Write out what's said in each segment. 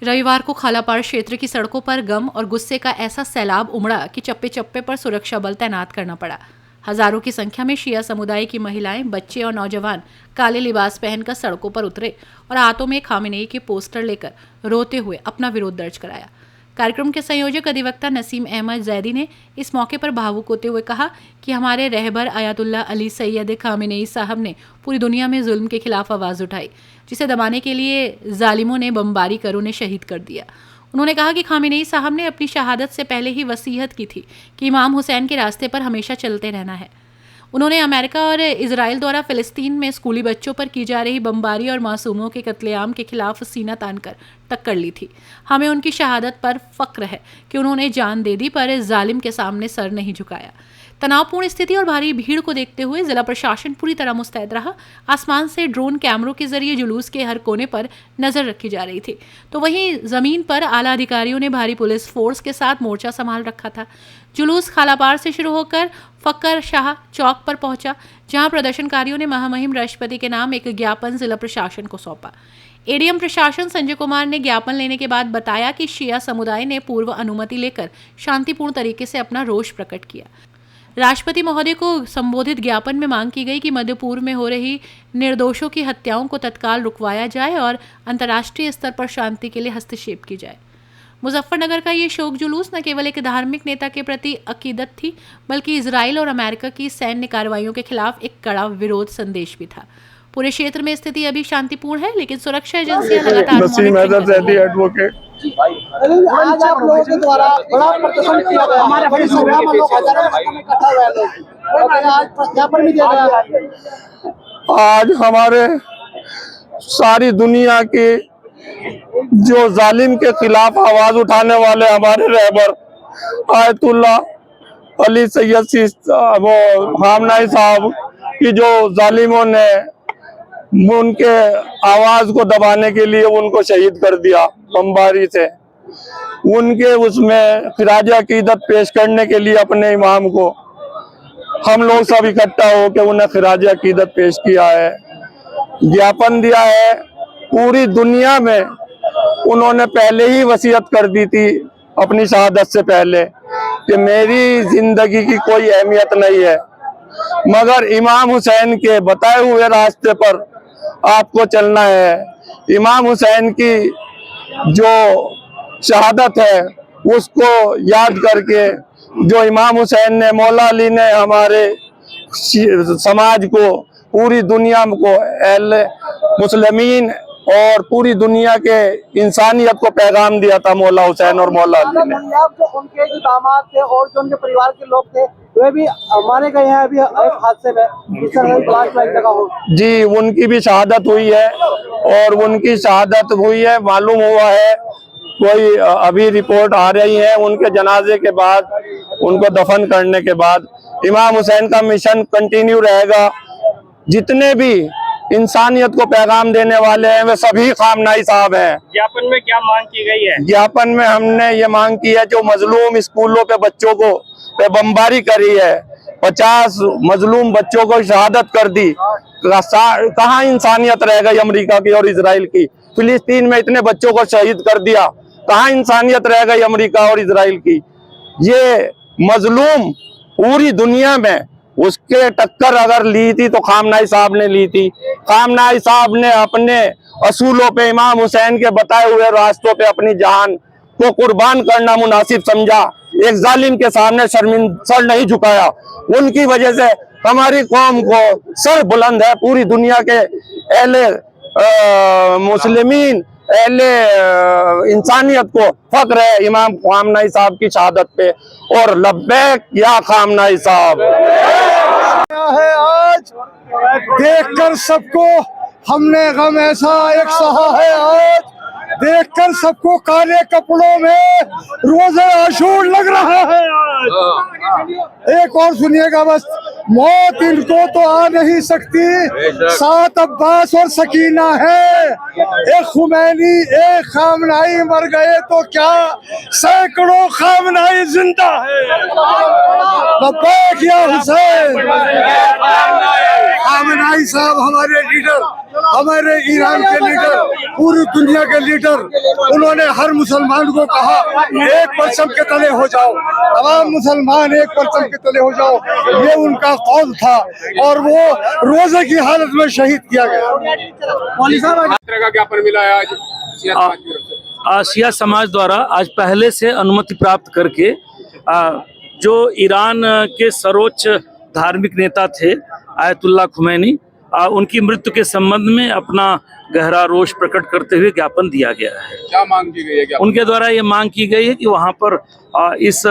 रविवार को खालापाड़ क्षेत्र की सड़कों पर गम और गुस्से का ऐसा सैलाब उमड़ा कि चप्पे चप्पे पर सुरक्षा बल तैनात करना पड़ा। हजारों की संख्या में शिया समुदाय की महिलाएं, बच्चे और नौजवान काले लिबास पहनकर सड़कों पर उतरे और हाथों में खामेनेई के पोस्टर लेकर रोते हुए अपना विरोध दर्ज कराया। कार्यक्रम के संयोजक अधिवक्ता नसीम अहमद जैदी ने इस मौके पर भावुक होते हुए कहा कि हमारे रहबर अयातुल्ला अली सैयद खामेनेई साहब ने पूरी दुनिया में जुल्म के खिलाफ आवाज़ उठाई, जिसे दबाने के लिए जालिमों ने बमबारी कर उन्हें शहीद कर दिया। उन्होंने कहा कि खामेनेई साहब ने अपनी शहादत से पहले ही वसीयत की थी कि इमाम हुसैन के रास्ते पर हमेशा चलते रहना है। उन्होंने अमेरिका और इजराइल द्वारा फिलिस्तीन में स्कूली बच्चों पर की जा रही बमबारी और मासूमों के कत्लेआम के खिलाफ सीना तानकर टक्कर ली थी। हमें उनकी शहादत पर फक्र है कि उन्होंने जान दे दी पर जालिम के सामने सर नहीं झुकाया। तनावपूर्ण स्थिति और भारी भीड़ को देखते हुए जिला प्रशासन पूरी तरह मुस्तैद रहा। आसमान से ड्रोन कैमरों के जरिए जुलूस के हर कोने पर नजर रखी जा रही थी, तो वहीं जमीन पर आला अधिकारियों ने भारी पुलिस फोर्स के साथ मोर्चा संभाल रखा था। जुलूस खालापाड़ से शुरू होकर फक्कर शाह चौक पर पहुंचा, जहां प्रदर्शनकारियों ने महामहिम राष्ट्रपति के नाम एक ज्ञापन जिला प्रशासन को सौंपा। एडीएम प्रशासन संजय कुमार ने ज्ञापन लेने के बाद बताया कि शिया समुदाय ने पूर्व अनुमति लेकर शांतिपूर्ण तरीके से अपना रोष प्रकट किया। राष्ट्रपति महोदय को संबोधित ज्ञापन में मांग की गई कि मध्य पूर्व में हो रही निर्दोषों की हत्याओं को तत्काल रुकवाया जाए और अंतर्राष्ट्रीय स्तर पर शांति के लिए हस्तक्षेप की जाए। मुजफ्फरनगर का ये शोक जुलूस न केवल एक धार्मिक नेता के प्रति अकीदत थी, बल्कि इजराइल और अमेरिका की सैन्य कार्रवाइयों के खिलाफ एक कड़ा विरोध संदेश भी था। पूरे क्षेत्र में स्थिति अभी शांतिपूर्ण है, लेकिन सुरक्षा एजेंसियां लगातार आज आप लोगों के द्वारा बड़ा प्रदर्शन किया गया, हमारे बड़ी संख्या में लोग हजारों में इकट्ठा हुए लोग, आज प्रज्ञापन भी दिया गया। आज हमारे सारी दुनिया की जो जालिम के खिलाफ आवाज उठाने वाले हमारे रहबर आयतुल्ला अली सैयद वो खामनेई साहब की जो जालिमों ने उनके आवाज को दबाने के लिए उनको शहीद कर दिया बमबारी से, उनके उसमें खिराज अकीदत पेश करने के लिए अपने इमाम को हम लोग सब इकट्ठा होकर उन्हें खिराज अकीदत पेश किया है, ज्ञापन दिया है। पूरी दुनिया में उन्होंने पहले ही वसीयत कर दी थी अपनी शहादत से पहले कि मेरी जिंदगी की कोई अहमियत नहीं है, मगर इमाम हुसैन के बताए हुए रास्ते पर आपको चलना है। इमाम हुसैन की जो शहादत है उसको याद करके, जो इमाम हुसैन ने, मौला अली ने हमारे समाज को, पूरी दुनिया को, अहले मुस्लिमीन और पूरी दुनिया के इंसानियत को पैगाम दिया था मौला हुसैन और मौला अली ने। जो उनके जो दामाद थे और जो उनके परिवार के लोग थे वे भी मारे गए हैं अभी एक हादसे में। जी, उनकी भी शहादत हुई है और उनकी शहादत हुई है, मालूम हुआ है, कोई अभी रिपोर्ट आ रही है। उनके जनाजे के बाद, उनको दफन करने के बाद इमाम हुसैन का मिशन कंटिन्यू रहेगा। जितने भी इंसानियत को पैगाम देने वाले हैं वे सभी खामनेई साहब हैं। ज्ञापन में क्या मांग की गई है? ज्ञापन में हमने ये मांग की है, जो मजलूम स्कूलों पे बच्चों को पे बमबारी करी है, 50 मजलूम बच्चों को शहादत कर दी, कहाँ इंसानियत रह गई अमेरिका की और इजराइल की? फिलिस्तीन में इतने बच्चों को शहीद कर दिया, कहाँ इंसानियत रह गई अमेरिका और इजराइल की? ये मजलूम पूरी दुनिया में उसके टक्कर अगर ली थी तो खामनेई साहब ने ली थी। खामनेई साहब ने अपने असूलों पे, इमाम हुसैन के बताए हुए रास्तों पे अपनी जान को कुर्बान करना मुनासिब समझा, एक जालिम के सामने सर नहीं झुकाया। उनकी वजह से हमारी कौम को सर बुलंद है, पूरी दुनिया के अहले मुस्लिमीन, अहले इंसानियत को फख्र है इमाम खामनेई साहब की शहादत पे। और लब्बैक या खामनेई साहब है। आज देखकर सबको हमने गम ऐसा एक सहा है, आज देखकर सबको काले कपड़ों में रोज़े आशूर लग रहा है। आज एक और सुनिएगा बस, मौत इनको तो आ नहीं सकती, 7 अब्बास और सकीना है, एक खुमैनी एक खामनेई मर गए तो क्या सैकड़ों खामनेई जिंदा है। लब्बैक या हुसैन। खामनेई साहब हमारे लीडर हमारे ईरान के लीडर, पूरी दुनिया के लीडर, उन्होंने हर मुसलमान को कहा एक परचम के तले हो जाओ, तमाम मुसलमान एक परचम के तले हो जाओ, ये उनका कौल था और वो रोजे की हालत में शहीद किया गया। तरह का ज्ञापन मिला है आज शिया समाज की तरफ से? शिया समाज द्वारा आज पहले से अनुमति प्राप्त करके जो ईरान के सर्वोच्च धार्मिक नेता थे आयतुल्लाह खुमैनी, उनकी मृत्यु के संबंध में अपना गहरा रोष प्रकट करते हुए ज्ञापन दिया गया है। क्या मांग की गई है ज्ञापन? उनके द्वारा ये मांग की गई है कि वहाँ पर इस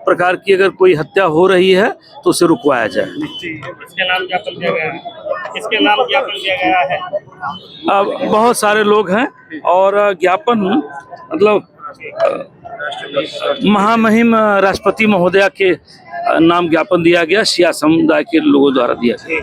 प्रकार की अगर कोई हत्या हो रही है तो उसे रुकवाया जाए। इसके नाम ज्ञापन दिया गया है। इसके नाम ज्ञापन दिया गया है। बहुत सारे लोग हैं और ज्ञापन मतलब महामहिम राष्ट्रपति महोदया के नाम ज्ञापन दिया गया, शिया समुदाय के लोगों द्वारा दिया गया।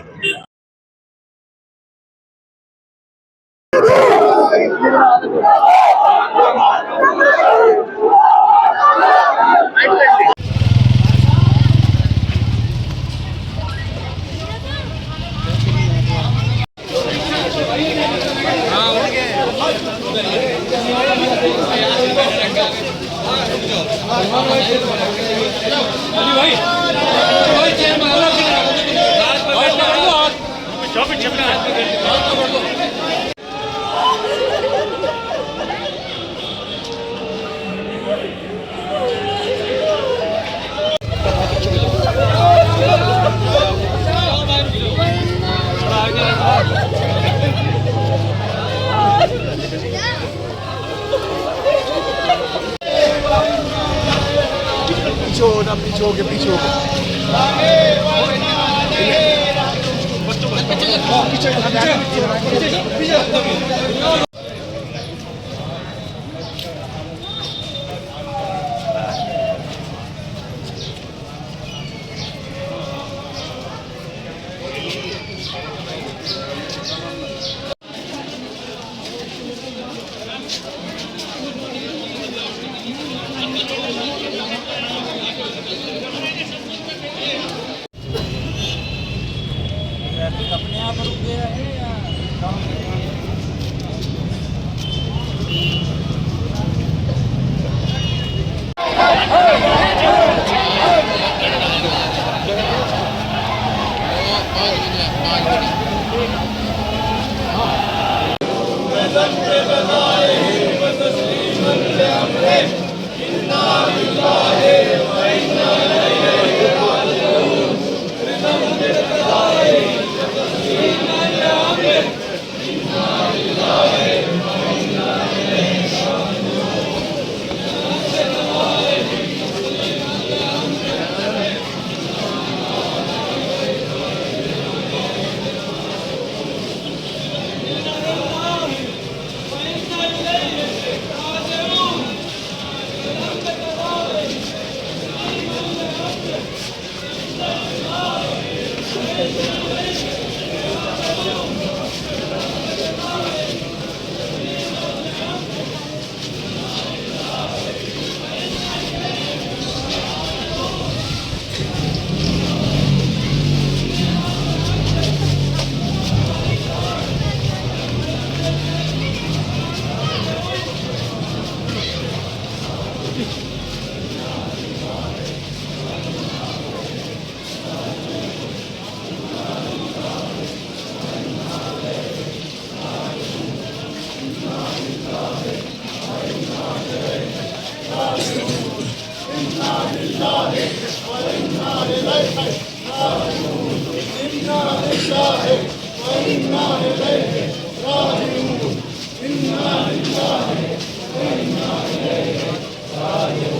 इन्ना लिल्लाहि व इन्ना इलैहि राजिऊन।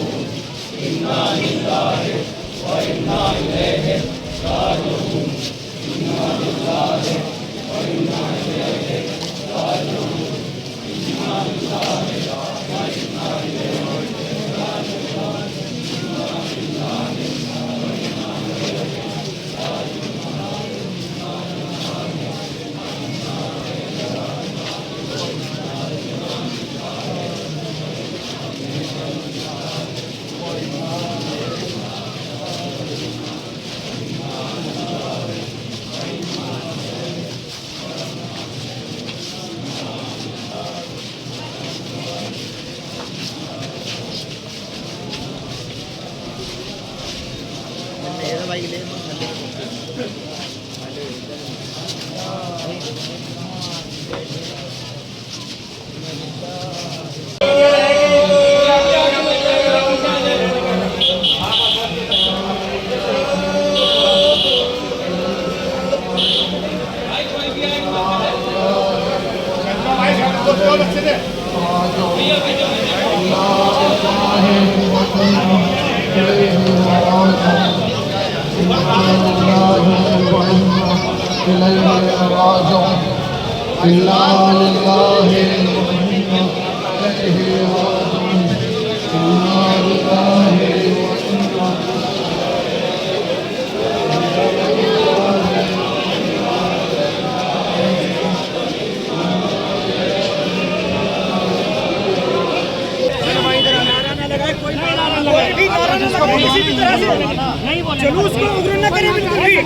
जुलूस को उग्र न करें बिल्कुल भी।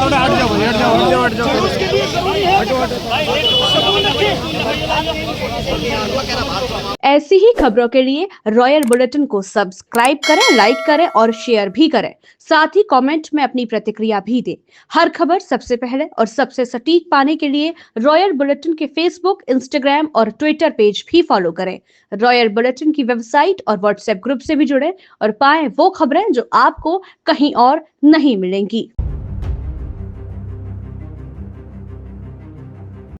थोड़ा हट जाओ। जुलूस के लिए जरूरी है सुकून रखें। ऐसी ही खबरों के लिए रॉयल बुलेटिन को सब्सक्राइब करें, लाइक करें और शेयर भी करें। साथ ही कमेंट में अपनी प्रतिक्रिया भी दें। हर खबर सबसे पहले और सबसे सटीक पाने के लिए रॉयल बुलेटिन के फेसबुक, इंस्टाग्राम और ट्विटर पेज भी फॉलो करें। रॉयल बुलेटिन की वेबसाइट और व्हाट्सएप ग्रुप से भी जुड़े और पाएं वो खबरें जो आपको कहीं और नहीं मिलेंगी।